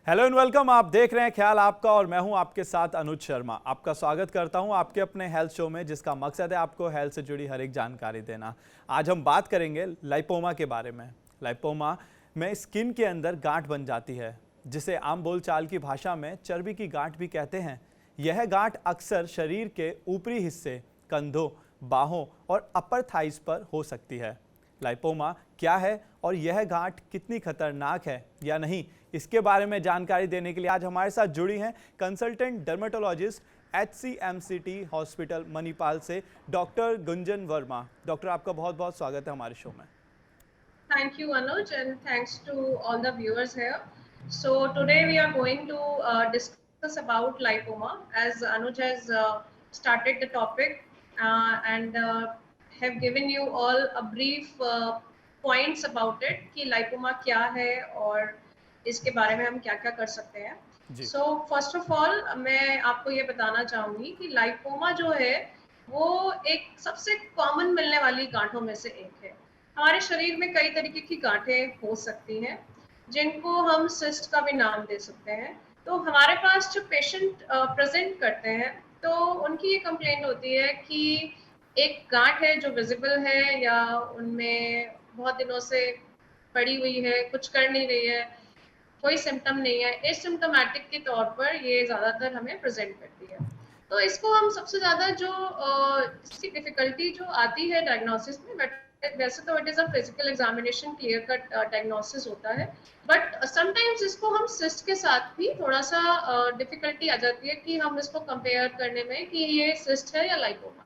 Hello and welcome. आप देख रहे हैं ख्याल आपका और मैं हूं आपके साथ अनुज शर्मा। आपका स्वागत करता हूं आपके अपने हेल्थ शो में, जिसका मकसद है आपको हेल्थ से जुड़ी हर एक जानकारी देना। आज हम बात करेंगे लाइपोमा के बारे में। लाइपोमा में स्किन के अंदर गांठ बन जाती है, जिसे आम बोलचाल की भाषा में चर्बी की गांठ भी कहते हैं। यह गांठ अक्सर शरीर के ऊपरी हिस्से, कंधों, बाहों और अपर थाइस पर हो सकती है। लाइपोमा क्या है और यह गांठ कितनी खतरनाक है या नहीं, इसके बारे में जानकारी देने के लिए आज हमारे साथ जुड़ी हैं consultant dermatologist HCMCT hospital Manipal से डॉक्टर गुंजन वर्मा। डॉक्टर, आपका बहुत बहुत स्वागत है हमारे शो में। Thank you, Anuj, and thanks to all the viewers here. So today we are going to discuss about lipoma, as Anuj has started the topic and have given you all a brief points about it कि lipoma क्या है और इसके बारे में हम क्या-क्या कर सकते हैं। जी। So first of all मैं आपको ये बताना चाहूँगी कि लाइपोमा जो है वो एक सबसे कॉमन मिलने वाली गांठों में से एक है। हमारे शरीर में कई तरीके की गांठें हो सकती हैं, जिनको हम सिस्ट का भी नाम दे सकते हैं। तो हमारे पास जो पेशेंट प्रेजेंट करते हैं, तो उनकी ये कंप्लेंट होती है कि एक गांठ है जो विजिबल है या उनमें बहुत दिनों से पड़ी हुई है, कुछ कर नहीं रही है, कोई सिम्टम नहीं है, एसिम्टोमेटिक के तौर पर ये ज़्यादातर हमें प्रेजेंट करती है। तो इसको हम सबसे ज़्यादा जो इसकी डिफ़िकल्टी जो आती है डायग्नोसिस में, बट वैसे तो it is a physical examination clear cut diagnosis होता है, बट समटाइम्स इसको हम सिस्ट के साथ भी थोड़ा-सा डिफ़िकल्टी आ जाती है कि हम इसको कंपेयर करने में कि ये सिस्ट है या लाइपोमा।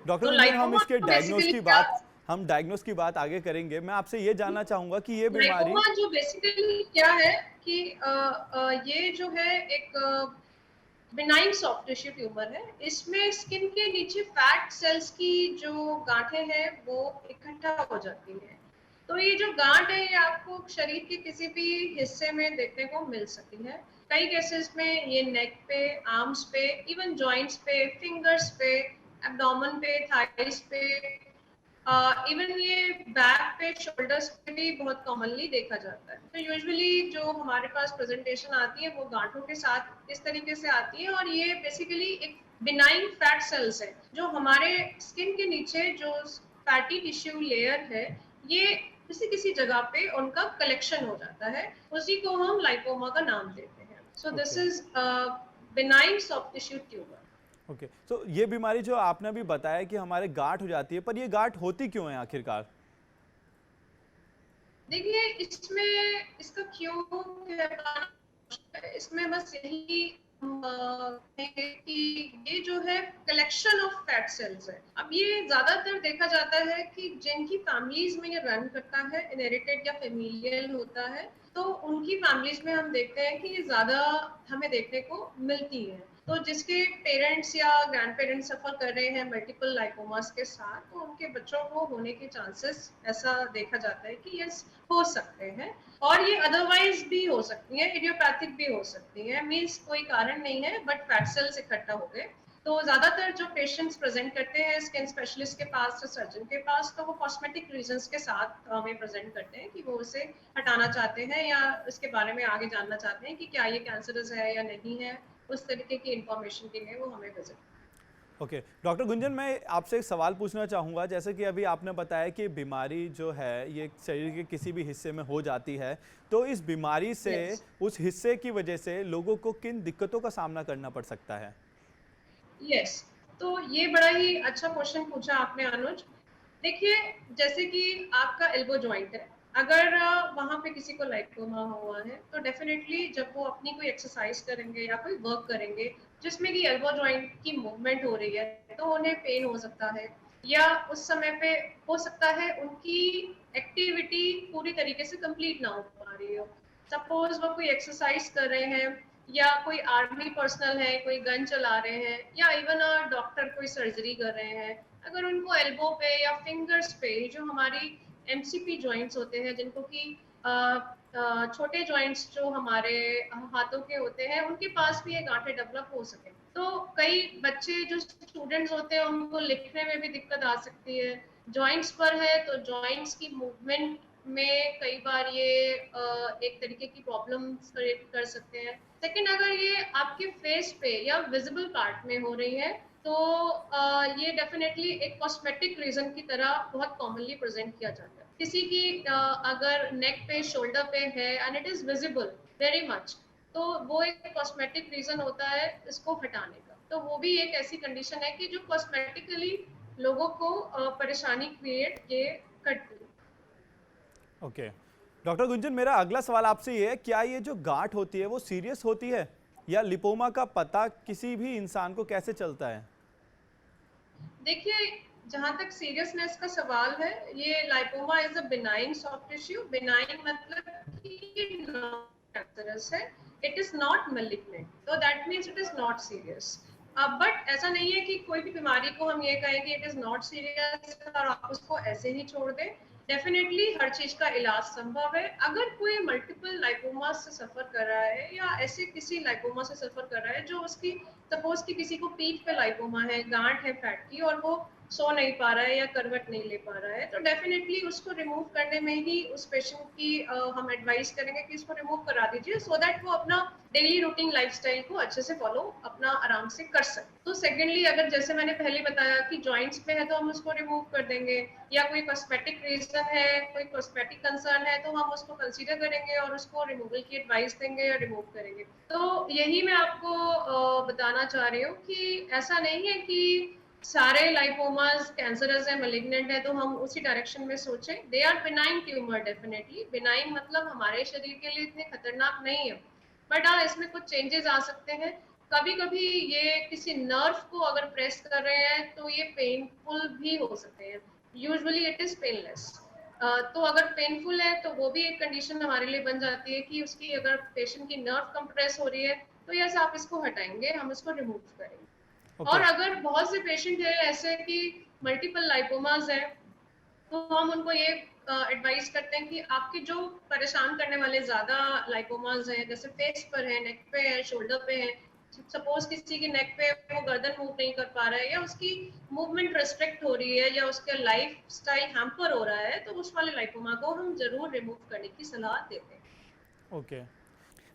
डॉक्टर तो गुंजन, हम लाइपोमा इसके डायग्नोस बेसिकली की क्या बात हम डायग्नोस की बात आगे करेंगे। मैं आपसे ये जानना चाहूँगा कि ये बीमारी। लाइपोमा जो बेसिकली क्या है कि ये जो है एक बिनाइन सॉफ्ट टिश्यू ट्यूमर है। इसमें स्किन के नीचे फैट सेल्स की जो गांठें हैं वो इकट्ठा हो जाती हैं। तो ये जो गांठ है ये आपको शरीर के किसी भी हिस्से में देखने को मिल सकती है। कई केसेस में ये नेक पे, आर्म्स पे, इवन जॉइंट्स पे, फिंगर्स पे, एब्डोमेन पे, थाइस पे, इवन ये बैक पे, शोल्डर्स पे भी बहुत कॉमनली देखा जाता है। तो यूजुअली जो हमारे पास प्रेजेंटेशन आती है वो गांठों के साथ इस तरीके से आती है, और ये बेसिकली एक बिनाइन फैट सेल्स है जो हमारे स्किन के नीचे जो फैटी टिश्यू लेयर है, ये किसी किसी जगह पे उनका कलेक्शन हो जाता है, उसी को हम लाइपोमा का नाम देते हैं। So this okay. Is benign soft tissue tumour. Okay, तो ये बीमारी जो आपने अभी बताया कि हमारे गांठ हो जाती है, पर ये गांठ होती क्यों है आखिरकार? देखिए इसमें इसका क्यों है, इसमें बस यही कहेंगे कि ये जो है कलेक्शन ऑफ फैट सेल्स है। अब ये ज्यादातर देखा जाता है कि जिनकी फैमिलीज में ये रन करता है, इनहेरिटेड या फेमिलियल होता है, तो उनकी फैमिलीज में हम देखते हैं कि ये ज्यादा हमें देखने को मिलती है। तो जिसके पेरेंट्स या ग्रैंड पेरेंट्स सफर कर रहे हैं मल्टीपल लाइपोमास के साथ, तो उनके बच्चों को होने के चांसेस ऐसा देखा जाता है कि यस हो सकते हैं। और ये अदरवाइज भी हो सकती है, इडियोपैथिक भी हो सकती है, मीन्स कोई कारण नहीं है बट फैट सेल्स इकट्ठा हो गए। तो ज्यादातर जो पेशेंट्स प्रेजेंट करते हैं स्किन स्पेशलिस्ट के पास या सर्जन के पास, तो वो कॉस्मेटिक रीजंस के साथ हमें प्रेजेंट करते हैं कि वो उसे हटाना चाहते हैं या इसके बारे में आगे जानना चाहते हैं कि क्या ये कैंसरस है या नहीं है। उस तरीके की इंफॉर्मेशन के लिए वो हमें विजिट। ओके, डॉक्टर गुंजन, मैं आपसे एक सवाल पूछना चाहूँगा। जैसे कि अभी आपने बताया कि बीमारी जो है ये शरीर के किसी भी हिस्से में हो जाती है, तो इस बीमारी से यस उस हिस्से की वजह से लोगों को किन दिक्कतों का सामना करना पड़ सकता है? यस, तो ये बड़ा ही अच्छा क्वेश्चन पूछा आपने अनुज। देखिए, जैसे कि आपका एल्बो जॉइंट है, अगर वहाँ पे किसी को लाइकोमा हुआ है, तो डेफिनेटली जब वो अपनी कोई एक्सरसाइज करेंगे या कोई वर्क करेंगे जिसमें कि एल्बो जॉइंट की मूवमेंट हो रही है, तो उन्हें पेन हो सकता है, या उस समय पे हो सकता है उनकी एक्टिविटी पूरी तरीके से कंप्लीट ना हो पा रही हो। सपोज वो कोई एक्सरसाइज कर रहे हैं, या कोई आर्मी पर्सनल है, कोई गन चला रहे हैं, या इवन डॉक्टर कोई सर्जरी कर रहे हैं, अगर उनको एल्बो पे या फिंगर्स पे, जो हमारी एमसीपी जॉइंट्स होते हैं, जिनको कि छोटे जॉइंट्स जो हमारे हाथों के होते हैं, उनके पास भी ये गांठें डेवलप हो सके। तो कई बच्चे जो स्टूडेंट्स होते हैं उनको लिखने में भी दिक्कत आ सकती है। जॉइंट्स पर है तो जॉइंट्स की मूवमेंट में कई बार ये एक तरीके की प्रॉब्लम्स क्रिएट कर सकते हैं। सेकंड, अगर ये आपके फेस पे या विजिबल पार्ट में हो रही है तो ये डेफिनेटली एक कॉस्मेटिक रीजन की तरह बहुत कॉमनली प्रेजेंट किया जाता है। किसी की अगर नेक पे, शोल्डर पे है and it is visible very much, तो वो एक कॉस्मेटिक रीजन होता है इसको हटाने का। तो वो भी एक ऐसी कंडीशन है कि जो कॉस्मेटिकली लोगों को परेशानी क्रिएट ये करती है। ओके। डॉक्टर गुंजन, मेरा अगला सवाल आपसे ये है, क्या ये जो गांठ होती है वो सीरियस होती है, या लिपोमा का पता किसी भी इंसान को कैसे चलता है? देखिए, जहां तक सीरियसनेस का सवाल है, ये lipoma is a benign soft tissue. Benign मतलब कि कैंसरस है, इट इज नॉट मैलिग्नेंट, तो that means it is not serious. But ऐसा नहीं है कि कोई भी बीमारी को हम ये कहें कि इट इज नॉट सीरियस और आप उसको ऐसे ही छोड़ दें। डेफिनेटली हर चीज का इलाज संभव है। अगर कोई मल्टीपल लाइपोमा से सफर कर रहा है या ऐसे किसी लाइपोमा से सफर कर रहा है जो उसकी, सपोज कि किसी को पीठ पे लाइपोमा है, गांठ है फैट की, और वो सो नहीं पा रहा है या करवट नहीं ले पा रहा है, तो डेफिनेटली उसको रिमूव करने में ही उस पेशेंट की हम एडवाइस करेंगे कि इसको रिमूव करा दीजिए, सो दैट वो अपना डेली रूटीन लाइफस्टाइल को अच्छे से फॉलो अपना आराम से कर सके। तो सेकेंडली, अगर जैसे मैंने पहले बताया कि जॉइंट्स पे है तो हम उसको रिमूव कर देंगे, या कोई कॉस्मेटिक रीजन है, कोई कॉस्मेटिक कंसर्न है, तो हम उसको कंसीडर करेंगे और उसको रिमूवल की एडवाइस देंगे या रिमूव करेंगे। तो यही मैं आपको बताना चाह रही हूँ कि ऐसा नहीं है कि सारे लाइपोमास कैंसरस है, मैलिग्नेंट है, तो हम उसी डायरेक्शन में सोचें। They are benign tumour, definitely benign मतलब हमारे शरीर के लिए इतने खतरनाक नहीं है, बट हाँ इसमें कुछ चेंजेस आ सकते हैं। कभी कभी ये किसी नर्व को अगर प्रेस कर रहे हैं तो ये पेनफुल भी हो सकते हैं। Usually it is painless. तो अगर पेनफुल है तो वो भी एक कंडीशन हमारे लिए बन जाती है कि उसकी, अगर पेशेंट की नर्व कंप्रेस हो रही है तो यस आप इसको हटाएंगे, हम इसको रिमूव करेंगे। और ओके। अगर बहुत से पेशेंट है ऐसे कि मल्टीपल लाइपोमास है, तो हम उनको ये एडवाइस करते हैं कि आपके जो परेशान करने वाले ज्यादा लाइपोमास हैं, जैसे फेस पर है, नेक पे है, शोल्डर पे है, सपोज किसी की नेक पे वो गर्दन मूव नहीं कर पा रहा है या उसकी मूवमेंट रेस्ट्रिक्ट हो रही है या उसका लाइफ स्टाइल हैम्पर हो रहा है, तो उस वाले लाइपोमा को हम जरूर रिमूव करने की सलाह देते हैं। ओके।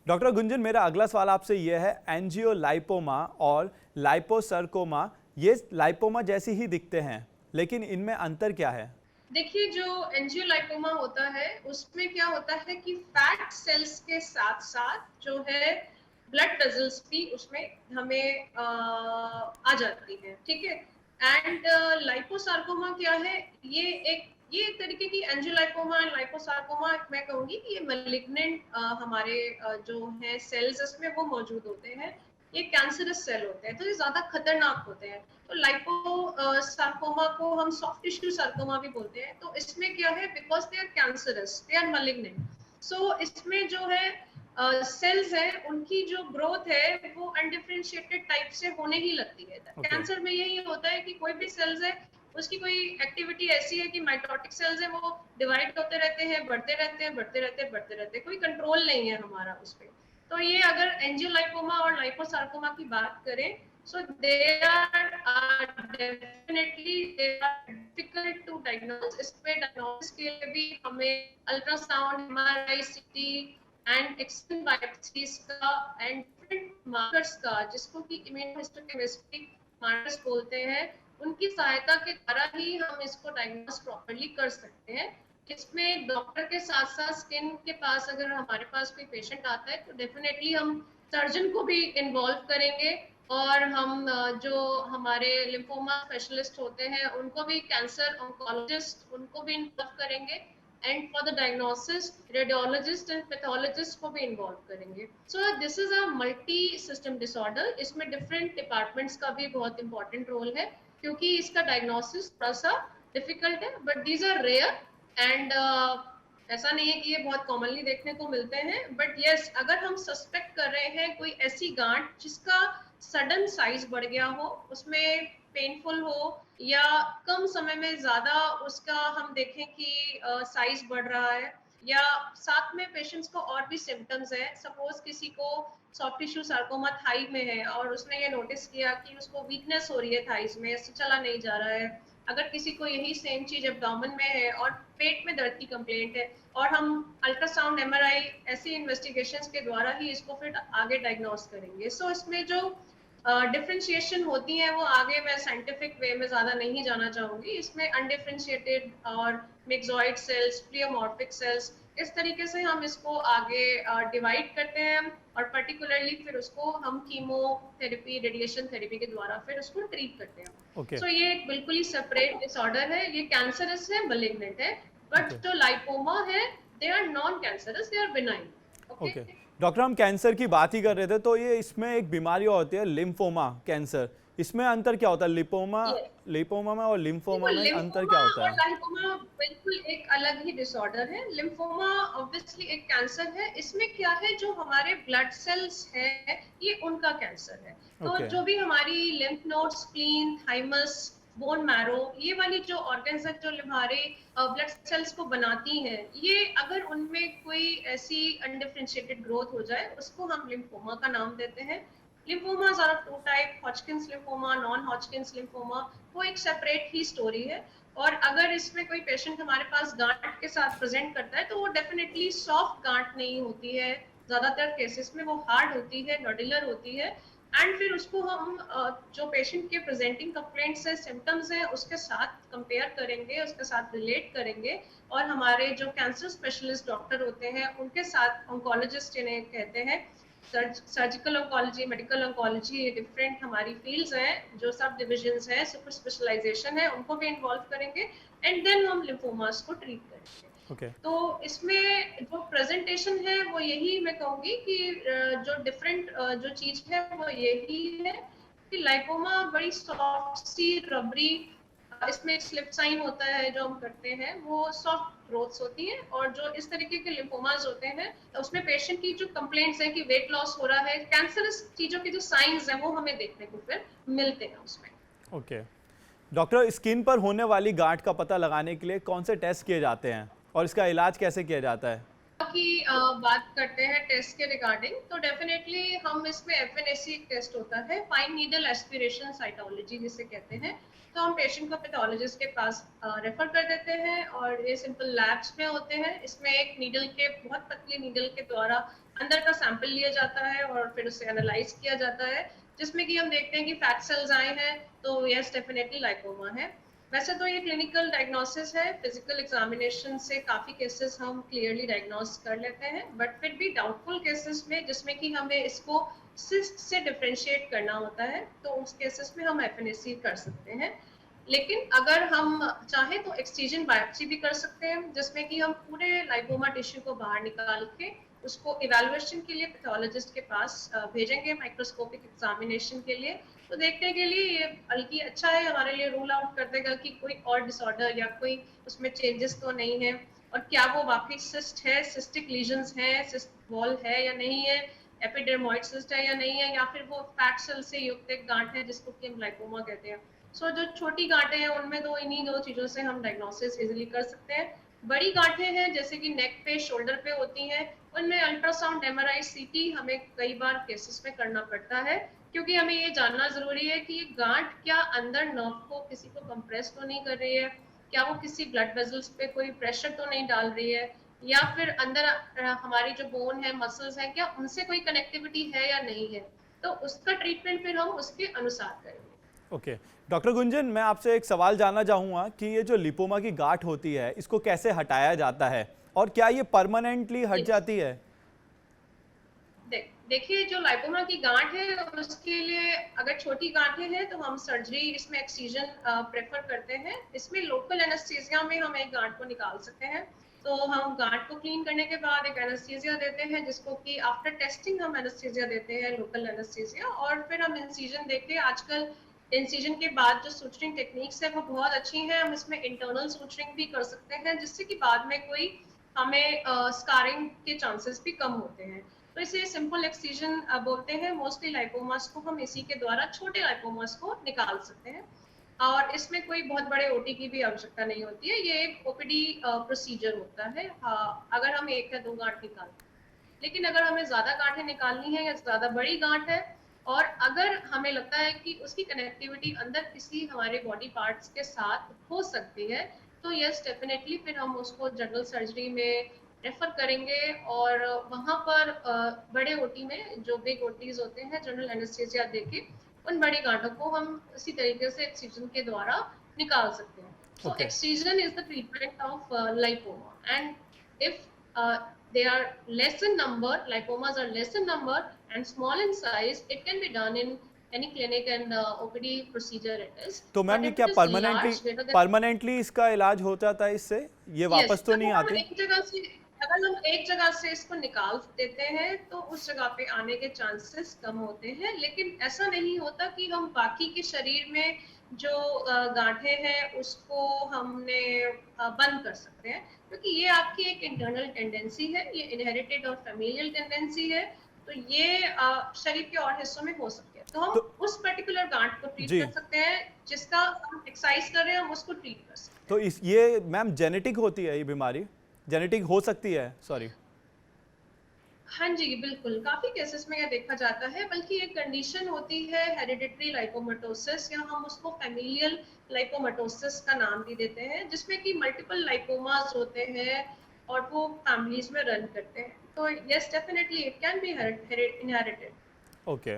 डॉक्टर गुंजन, मेरा अगला सवाल आपसे यह है, एंजियोलाइपोमा और लाइपोसर्कोमा ये लाइपोमा जैसे ही दिखते हैं, लेकिन इनमें अंतर क्या है? देखिए, जो एंजियोलाइकोमा होता है उसमें क्या होता है कि फैट सेल्स के साथ साथ जो है ब्लड वेजल्स भी उसमें हमें आ जाती है, ठीक है। एंड लाइपोसार्कोमा क्या है, ये एक तरीके की एंजियोलाइकोमा एंड लाइपोसार्कोमा, मैं कहूंगी कि ये मैलिग्नेंट हमारे जो है सेल्स इसमें वो मौजूद होते हैं। ये कैंसरस सेल होते हैं, तो ये ज्यादा खतरनाक होते हैं। तो लाइपो सार्कोमा को हम सॉफ्ट टिश्यू सार्कोमा भी बोलते हैं। तो इसमें क्या है, because they are cancerous, they are malignant, so इसमें जो है सेल्स है उनकी जो ग्रोथ है वो अनडिफरेंशिएटेड टाइप से होने ही लगती है। ओके। कैंसर में यही होता है कि कोई भी सेल्स है उसकी कोई एक्टिविटी ऐसी है कि माइटोटिक सेल्स है वो डिवाइड होते रहते हैं, बढ़ते रहते हैं, बढ़ते रहते हैं, बढ़ते रहते हैं, कोई कंट्रोल नहीं है हमारा उस पर। तो ये अगर एंजियोलाइकोमा और लाइपोसार्कोमा की बात करें, so they are definitely they are difficult to diagnose। इसमें डायग्नोसिस के लिए भी हमें अल्ट्रासाउंड, एमआरआई, सीटी एंड एक्सरे बायोप्सीज का एंड डिफरेंट मार्कर्स का, जिसको कि इम्यूनोहिस्टोकेमिस्ट्री मार्कर्स बोलते हैं, उनकी सहायता के द्वारा ही हम इसको डायग्नोस प्रॉपर्ली कर सकते हैं। इसमें डॉक्टर के साथ साथ स्किन के पास अगर हमारे पास कोई पेशेंट आता है तो डेफिनेटली हम सर्जन को भी इन्वॉल्व करेंगे, और हम जो हमारे लिम्फोमा स्पेशलिस्ट होते हैं उनको भी, कैंसर ऑन्कोलॉजिस्ट, उनको भी इन्वॉल्व करेंगे, and for the diagnosis radiologist and pathologist को भी इन्वॉल्व करेंगे। So this is a multi system disorder. इसमें डिफरेंट डिपार्टमेंट्स का भी बहुत इंपॉर्टेंट रोल है, क्योंकि इसका डायग्नोसिस थोड़ा सा डिफिकल्ट है, but these are rare and ऐसा नहीं है कि ये बहुत कॉमनली देखने को मिलते हैं। बट यस, अगर हम सस्पेक्ट कर रहे हैं कोई ऐसी गांठ जिसका सडन साइज बढ़ गया हो, उसमें पेनफुल हो, या कम समय में ज्यादा उसका हम देखें कि साइज बढ़ रहा है, या साथ में पेशेंट्स को और भी सिम्टम्स है, सपोज किसी को सॉफ्ट टिश्यू सार्कोमा थाई में है और उसने ये नोटिस किया कि उसको वीकनेस हो रही है थाइस में, चला नहीं जा रहा है, अगर किसी को यही सेम चीज एब्डोमेन में है और पेट में दर्द की कंप्लेंट है, और हम अल्ट्रासाउंड, एमआरआई ऐसी इन्वेस्टिगेशंस के द्वारा ही इसको फिर आगे डायग्नोस करेंगे। सो इसमें जो डिफ्रेंशिएशन होती है वो आगे मैं साइंटिफिक वे में ज्यादा नहीं जाना चाहूंगी। इसमें अनडिफ्रेंशिएटेड और मिक्सॉइड सेल्स, प्लियोमॉर्फिक सेल्स, इस तरीके से हम इसको आगे डिवाइड करते हैं, और पर्टिकुलरली फिर उसको हम कीमोथेरेपी, रेडिएशन थेरेपी के द्वारा फिर उसको ट्रीट करते हैं। ओके सो ये एक बिल्कुल ही सेपरेट डिसऑर्डर है, ये कैंसरस है, मलिग्नेंट है। बट ओके जो लाइपोमा है, they are non cancerous, they are benign. Okay. Okay doctor, हम कैंसर की बात ही कर रहे थे, तो ये इसमें एक बीमारी और होती है लिम्फोमा कैंसर, इसमें अंतर क्या होता है? लिपोमा, लिपोमा में और लिम्फोमा में अंतर क्या लिम्फोमा होता और है? लाइपोमा बिल्कुल एक अलग ही डिसऑर्डर है। लिम्फोमा ऑब्वियसली एक कैंसर है। इसमें क्या है, जो हमारे ब्लड सेल्स है, ये उनका कैंसर है। तो ओके जो भी हमारी lymph node, spleen, thymus, bone marrow, ये वाली जो ऑर्गन्स है जो हमारे ब्लड सेल्स को बनाती हैं, ये अगर उनमें कोई ऐसी अनडिफरेंशिएटेड ग्रोथ हो जाए, उसको हम लिम्फोमा का नाम देते हैं। Lymphomas are of two type, Hodgkin's lymphoma, non Hodgkin's lymphoma, वो एक सेपरेट ही स्टोरी है। और अगर इसमें कोई पेशेंट हमारे पास गांठ के साथ प्रेजेंट करता है, तो वो डेफिनेटली सॉफ्ट गांठ नहीं होती है, ज्यादातर केसेस में वो हार्ड होती है, नोडुलर होती है। एंड फिर उसको हम जो पेशेंट के प्रेजेंटिंग कंप्लेंट्स है, सिम्टम्स है, उसके साथ कंपेयर करेंगे, उसके साथ रिलेट करेंगे, और हमारे जो कैंसर स्पेशलिस्ट डॉक्टर होते हैं उनके साथ, ऑन्कोलॉजिस्ट जिन्हें कहते हैं, सर्जिकल ऑन्कोलॉजी, मेडिकल ऑन्कोलॉजी, ये डिफरेंट हमारी फील्ड्स हैं, जो सब डिविजन्स हैं, सुपर स्पेशलाइजेशन है, उनको भी इन्वॉल्व करेंगे, एंड देन हम लिम्फोमास को ट्रीट करेंगे। ओके तो इसमें जो प्रेजेंटेशन है वो यही मैं कहूंगी कि जो डिफरेंट जो चीज है वो यही है कि लाइपोमा बड़ी सॉफ्ट सी रबरी, इसमें स्लिप साइन होता है जो हम करते हैं, वो सॉफ्ट ग्रोथ्स होती हैं। और जो इस तरीके के लिम्फोमास होते हैं, उसमें पेशेंट की जो कंप्लेंट्स है कि वेट लॉस हो रहा है, कैंसरस चीजों के जो साइंस हैं वो हमें देखने को फिर मिलते हैं उसमें। ओके डॉक्टर, स्किन पर होने वाली गांठ का पता लगाने के लिए कौन से टेस्ट किए जाते हैं और इसका इलाज कैसे किया जाता है? की बात करते हैं टेस्ट के रिगार्डिंग, तो डेफिनेटली हम इसमें एफएनएसी टेस्ट होता है, फाइन नीडल एस्पिरेशन साइटोलॉजी जिसे कहते हैं। तो हम पेशेंट को पैथोलॉजिस्ट के पास रेफर कर देते हैं, और ये सिंपल लैब्स में होते हैं। इसमें एक नीडल के, बहुत पतली नीडल के द्वारा अंदर का सैंपल लिया जाता है और फिर उसे एनालाइज किया जाता है, जिसमें कि हम देखते हैं कि फैट सेल्स आए हैं, तो यस डेफिनेटली लाइपोमा है। वैसे तो ये क्लिनिकल डायग्नोसिस है, फिजिकल एग्जामिनेशन से काफी केसेस हम क्लियरली डायग्नोस कर लेते हैं, बट फिर भी डाउटफुल केसेस में, जिसमें कि हमें इसको सिस्ट से डिफरेंशिएट करना होता है, तो उस केसेस में हम एफएनएसी कर सकते हैं। लेकिन अगर हम चाहें तो एक्सcision बायोप्सी भी कर सकते हैं, जिसमें कि हम पूरे लाइपोमा टिश्यू को बाहर निकाल के उसको इवैल्यूएशन के लिए पैथोलॉजिस्ट के पास भेजेंगे, माइक्रोस्कोपिक एग्जामिनेशन के लिए। तो देखने के लिए ये बल्कि अच्छा है, हमारे लिए रूल आउट कर देगा कि कोई और डिसऑर्डर या कोई उसमें चेंजेस तो नहीं है, और क्या वो वाकई सिस्ट है, सिस्टिक लीजन्स है, सिस्ट वॉल है या नहीं है, एपिडर्मोइड सिस्ट है या नहीं है, या फिर वो फैट सेल से युक्त एक गांठ है जिसको कि हम लाइपोमा कहते हैं। सो जो छोटी गांठें हैं उनमें तो इन्हीं दो चीजों से हम डायग्नोसिस इजीली कर सकते हैं। बड़ी गांठें हैं जैसे कि नेक पे, शोल्डर पे होती हैं, उनमें अल्ट्रासाउंड, एमआरआई, सीटी हमें कई बार केसेस में करना पड़ता है, क्योंकि हमें ये जानना जरूरी है कि ये गांठ क्या अंदर नर्व को, किसी को कंप्रेस तो नहीं कर रही है, क्या वो किसी ब्लड वेजल्स पे कोई प्रेशर तो नहीं डाल रही है, या फिर अंदर हमारी जो बोन है, मसल्स हैं, क्या उनसे कोई कनेक्टिविटी है या नहीं है। तो उसका ट्रीटमेंट फिर हम उसके अनुसार करेंगे। ओके डॉक्टर गुंजन, मैं आपसे एक सवाल जानना चाहूँगा कि ये जो लिपोमा की गांठ होती है, इसको कैसे हटाया जाता है और क्या ये परमानेंटली हट जाती है? देखिए, जो लाइपोमा की गांठ है उसके लिए अगर छोटी गांठें हैं तो हम सर्जरी, इसमें एक्सीजन प्रेफर करते हैं। इसमें लोकल एनेस्थीसिया में हम एक गांठ को निकाल सकते हैं। तो हम गांठ को क्लीन करने के बाद एक एनेस्थीसिया देते हैं, जिसको कि आफ्टर टेस्टिंग हम एनेस्थीसिया देते हैं, लोकल एनेस्थीसिया, और फिर हम इंसिजन देके, आजकल इंसिजन के बाद जो सूचरिंग टेक्निक्स है वो बहुत अच्छी हैं, हम इसमें इंटरनल सूचरिंग भी कर सकते हैं, जिससे कि बाद में कोई हमें स्कारिंग के चांसेस भी कम होते हैं। तो इसे सिंपल एक्सcision बोलते हैं। मोस्टली लाइपोमास को हम इसी के द्वारा छोटे लाइपोमास को निकाल सकते हैं, और इसमें कोई बहुत बड़े ओटी की भी आवश्यकता नहीं होती है, ये एक ओपीडी प्रोसीजर होता है। हाँ, अगर हम एक या दो गांठ निकालते हैं, लेकिन अगर हमें ज्यादा गांठें निकालनी है या ज्यादा बड़ी गांठ है, और अगर हमें लगता है कि उसकी कनेक्टिविटी अंदर किसी हमारे बॉडी पार्ट्स के साथ हो सकती है, तो यस डेफिनेटली फिर हम उसको जनरल सर्जरी में रेफर करेंगे और वहाँ पर बड़े ओटी में जो बिग ओटीज होते हैं जनरल एनेस्थीसिया देके उन बड़ी गांठों को हम इसी तरीके से एक्सीजन के द्वारा निकाल सकते हैं. So okay excision is the treatment of lipoma, and if they are less in number, lipomas are less in number and small in size, it can be done in any clinic and OPD procedure it is. तो ma'am But ये if क्या it is large, greater than permanently इसका इलाज हो जाता है इससे? ये यस, वापस तो नहीं अगर हम आती? एक जगह से अगर हम एक जगह से इसको निकाल देते हैं तो उस जगह पे आने के चांसेस कम होते हैं, लेकिन ऐसा नहीं होता कि हम बाकी के शरीर में जो गांठें हैं उसको हमने बंद कर सकते हैं, क्योंकि ये आपकी एक इंटरनल टेंडेंसी है, ये इनहेरिटेड और फैमिलियल टेंडेंसी है. तो ये शरीर के और हिस्सों में हो सकती है, तो हम तो उस पर्टिकुलर गांठ को ट्रीट जी, कर सकते हैं जिसका हम एक्सरसाइज कर रहे हैं, हम उसको ट्रीट कर सकते हैं. तो इस ये मैम जेनेटिक होती है ये बीमारी? जेनेटिक हो सकती है, सॉरी। हाँ जी, बिल्कुल, काफ़ी केसेस में यह देखा जाता है, बल्कि एक कंडीशन होती है हेरिडिटरी लाइपोमाटोसिस, या हम उसको फैमिलियल लाइपोमाटोसिस का नाम भी देते हैं, जिसमें कि मल्टीपल लाइपोमास होते हैं और वो फैमिलीज में रन करते हैं. तो yes definitely it can be inherited. Okay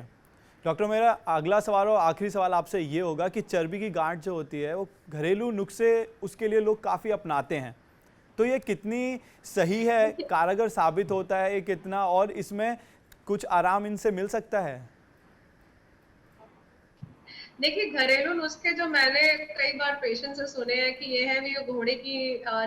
doctor, मेरा अगला सवाल और आखिरी सवाल आपसे ये होगा कि चर्बी की गांठ जो होती है वो घरेलू नुस्खे उसके लिए लोग काफ़ी अपनाते हैं, तो ये कितनी सही है, कारगर साबित होता है ये कितना, और इसमें कुछ आराम इनसे मिल सकता है? देखिए, घरेलू नुस्खे जो मैंने कई बार पेशेंट से सुने हैं कि ये है भी घोड़े की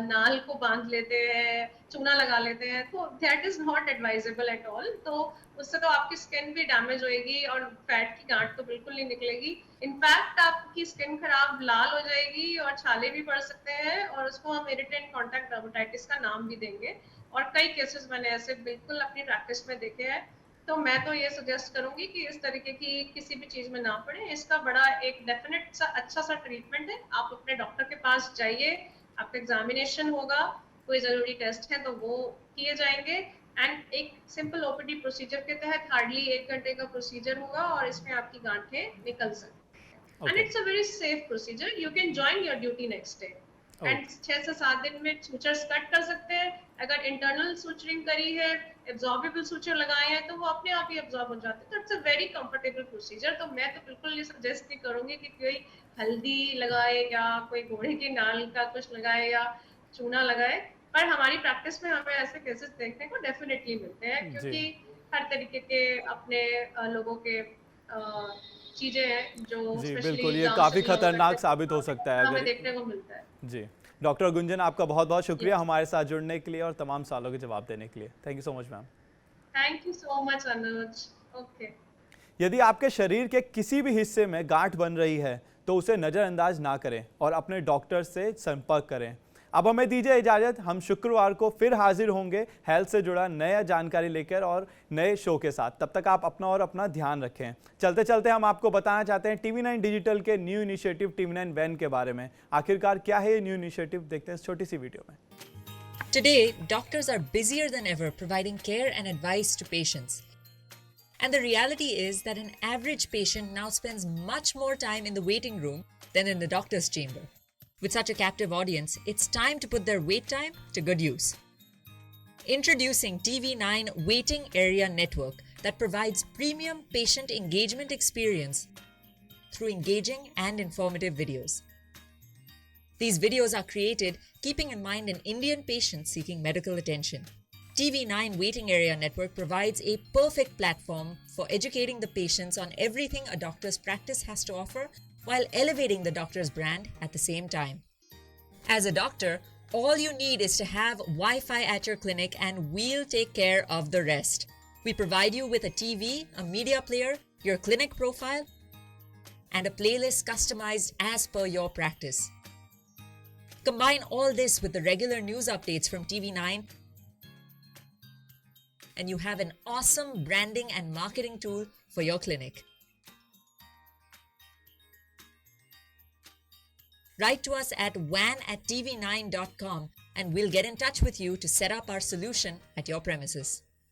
नाल को बांध लेते हैं, चूना लगा लेते हैं, तो that is not advisable at all. तो उससे तो आपकी स्किन भी डैमेज होएगी और फैट की गांठ तो बिल्कुल नहीं निकलेगी. इनफैक्ट आपकी स्किन खराब लाल हो जाएगी और छाले भी पड़ सकते हैं, और उसको हम इरिटेंट कॉन्टैक्ट डर्मेटाइटिस का नाम भी देंगे. और कई केसेस मैंने ऐसे बिल्कुल अपनी प्रैक्टिस में देखे हैं. तो मैं तो ये सजेस्ट करूंगी कि इस तरीके की किसी भी चीज में ना पड़े. इसका बड़ा एक डेफिनेट सा अच्छा सा ट्रीटमेंट है. आप अपने डॉक्टर के पास जाइए, आपका एग्जामिनेशन होगा, कोई जरूरी टेस्ट है तो वो किए जाएंगे, एंड एक सिंपल ओपीडी प्रोसीजर के तहत हार्डली 1 घंटे का प्रोसीजर होगा और इसमें आपकी गांठें निकल सकती हैं. And okay it's a very safe procedure. You can join your duty next day and 6 से 7 दिन में सूचर्स कट कर सकते हैं. अगर इंटरनल सूचरिंग करी है, एब्जॉर्बेबल सूचर लगाए हैं, तो वो अपने आप ही एब्जॉर्ब हो जाते हैं. तो it's a very comfortable procedure. तो मैं तो बिल्कुल ये सजेस्ट नहीं करूंगी कि कोई हल्दी लगाए या कोई घोड़े की नाल का कुछ लगाए या चूना लगाए. पर हमारी प्रैक्टिस में हमें ऐसे केसेस देखने को डेफिनेटली मिलते हैं, जी क्योंकि हर तरीके के अपने लोगों के चीजें हैं जो जी स्पेशली बिल्कुल, ये गांव से काफ़ी बिलोंग करते खतरनाक हैं, साबित हो सकता है हमें अगर। देखने को मिलता है. जी डॉक्टर गुंजन, आपका बहुत बहुत शुक्रिया Yes. हमारे साथ जुड़ने के लिए और तमाम सवालों के जवाब देने के लिए। Thank you so much ma'am. Thank you so much, Anuj. Okay. यदि आपके शरीर के किसी भी हिस्से में गांठ बन रही है तो उसे नज़रअंदाज ना करें और अपने डॉक्टर से संपर्क करें। अब हमें दीजिए इजाज़त, हम शुक्रवार को फिर हाजिर होंगे हेल्थ से जुड़ा नया जानकारी लेकर और नए शो के साथ। तब तक आप अपना और अपना ध्यान रखें। चलते चलते हम आपको बताना चाहते हैं TV9 डिजिटल के न्यू इनिशिएटिव TV9 वैन के बारे में। आखिरकार क्या है ये न्यू इनिशिएटिव, देखते हैं इस छोटी सी वीडियो में। Today, doctors are busier than ever providing care and advice to patients. And the reality is that an average patient now spends much more time in the waiting room than in the doctor's chamber. With such a captive audience, it's time to put their wait time to good use. Introducing TV9 Waiting Area Network that provides premium patient engagement experience through engaging and informative videos. These videos are created keeping in mind an Indian patient seeking medical attention. TV9 Waiting Area Network provides a perfect platform for educating the patients on everything a doctor's practice has to offer while elevating the doctor's brand at the same time. As a doctor, all you need is to have Wi-Fi at your clinic and we'll take care of the rest. We provide you with a TV, a media player, your clinic profile, and a playlist customized as per your practice. Combine all this with the regular news updates from TV9 and you have an awesome branding and marketing tool for your clinic. Write to us at van@tv9.com and we'll get in touch with you to set up our solution at your premises.